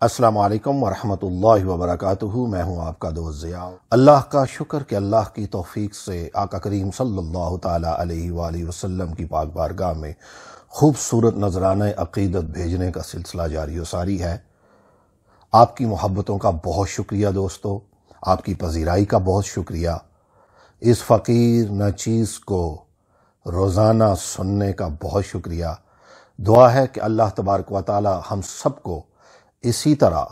السلام علیکم ورحمۃ اللہ وبرکاتہ۔ میں ہوں آپ کا دوست ضیاء۔ اللہ کا شکر کہ اللہ کی توفیق سے آقا کریم صلی اللہ تعالیٰ علیہ وآلہ وسلم کی پاک بارگاہ میں خوبصورت نذرانہ عقیدت بھیجنے کا سلسلہ جاری و ساری ہے۔ آپ کی محبتوں کا بہت شکریہ دوستو، آپ کی پذیرائی کا بہت شکریہ۔ اس فقیر ناچیز کو روزانہ سننے کا بہت شکریہ۔ دعا ہے کہ اللہ تبارک و تعالی ہم سب کو اسی طرح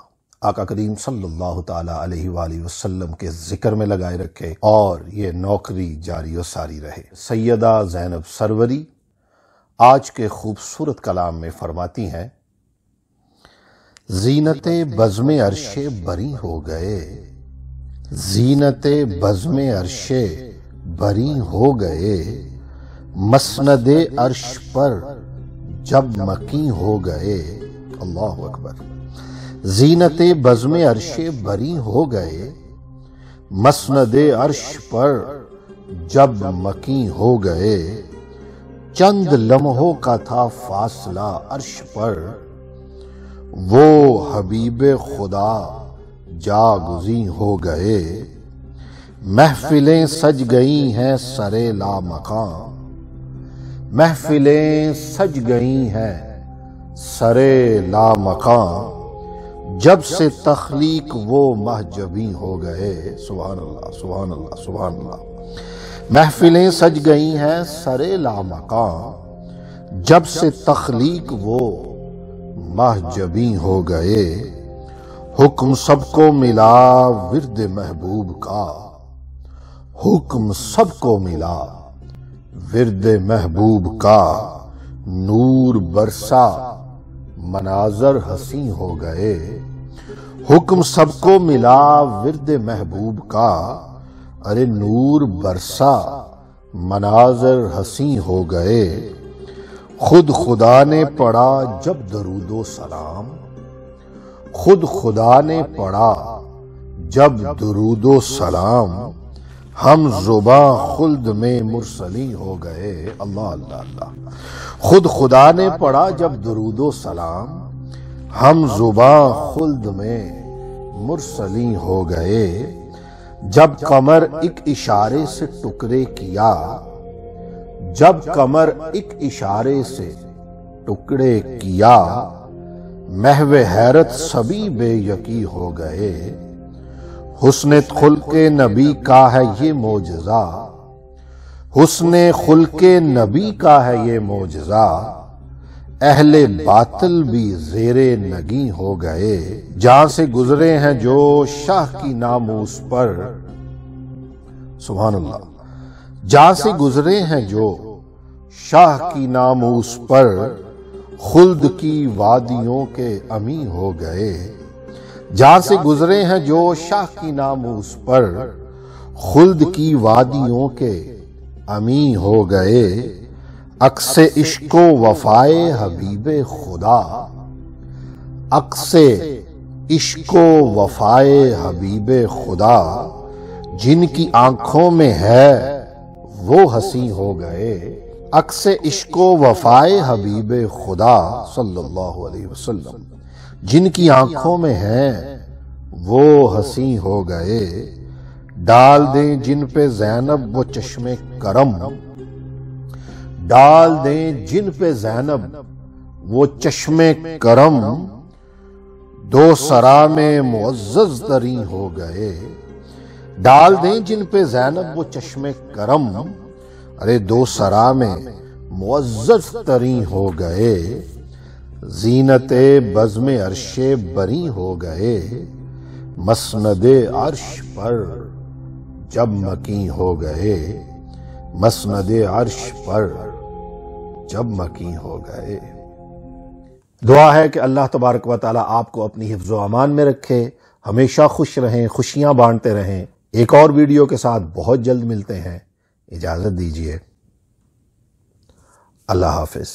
آقا کریم صلی اللہ تعالیٰ علیہ وآلہ وسلم کے ذکر میں لگائے رکھے اور یہ نوکری جاری و ساری رہے۔ سیدہ زینب سروری آج کے خوبصورت کلام میں فرماتی ہیں، زینت بزم عرش بری ہو گئے، زینت بزم عرش بری ہو گئے، مسند عرش پر جب مکی ہو گئے۔ اللہ اکبر۔ زینت بزم عرش بری ہو گئے، مسند عرش پر جب مکی ہو گئے، چند لمحوں کا تھا فاصلہ عرش پر، وہ حبیب خدا جاگزیں ہو گئے، محفلیں سج گئی ہیں سرے لامکاں، محفلیں سج گئی ہیں سرے لامکاں، جب سے تخلیق وہ محجبیں ہو گئے۔ سبحان اللہ سبحان اللہ سبحان اللہ۔ محفلیں سج گئی ہیں سرے لامکاں، جب سے تخلیق وہ محجبیں ہو گئے، حکم سب کو ملا ورد محبوب کا، حکم سب کو ملا ورد محبوب کا، نور برسا مناظر حسین ہو گئے، حکم سب کو ملا ورد محبوب کا، ارے نور برسا مناظر حسین ہو گئے، خود خدا نے پڑھا جب درود و سلام، خود خدا نے پڑھا جب درود و سلام، ہم زباں خلد میں مرسلی ہو گئے۔ اللہ اللہ اللہ۔ خود خدا نے پڑھا جب درود و سلام، ہم زباں خلد میں مرسلی ہو گئے، جب قمر ایک اشارے سے ٹکڑے کیا، جب قمر ایک اشارے سے ٹکڑے کیا، محو حیرت سبھی بے یقین ہو گئے، حسن خلق نبی کا ہے یہ معجزہ، حسن خلق نبی کا ہے یہ معجزہ، اہل باطل بھی زیر نگیں ہو گئے، جہاں سے گزرے ہیں جو شاہ کی ناموس پر، سبحان اللہ، جہاں سے گزرے ہیں جو شاہ کی ناموس پر، خلد کی وادیوں کے امی ہو گئے، جہاں سے گزرے ہیں جو شاہ کی ناموس پر، خلد کی وادیوں کے امی ہو گئے، عکس عشق و وفائے حبیب خدا، عکس عشق و وفائے حبیب خدا، جن کی آنکھوں میں ہے وہ ہنسی ہو گئے، عکس عشق و وفائے حبیب خدا صلی اللہ علیہ وسلم، جن کی آنکھوں میں ہیں وہ ہنسی ہو گئے، ڈال دیں جن پہ زینب وہ چشم کرم، ڈال دیں جن پہ زینب وہ چشم کرم، دو سرا میں معزز ترین ہو گئے، ڈال دیں جن پہ زینب وہ چشم کرم، ارے دو سرا میں معزز ترین ہو گئے، زینت بزم عرش بری ہو گئے، مسند عرش پر جب مکی ہو گئے، مسند عرش پر جب مکی ہو گئے۔ دعا ہے کہ اللہ تبارک و تعالی آپ کو اپنی حفظ و امان میں رکھے، ہمیشہ خوش رہیں، خوشیاں بانٹتے رہیں۔ ایک اور ویڈیو کے ساتھ بہت جلد ملتے ہیں، اجازت دیجیے، اللہ حافظ۔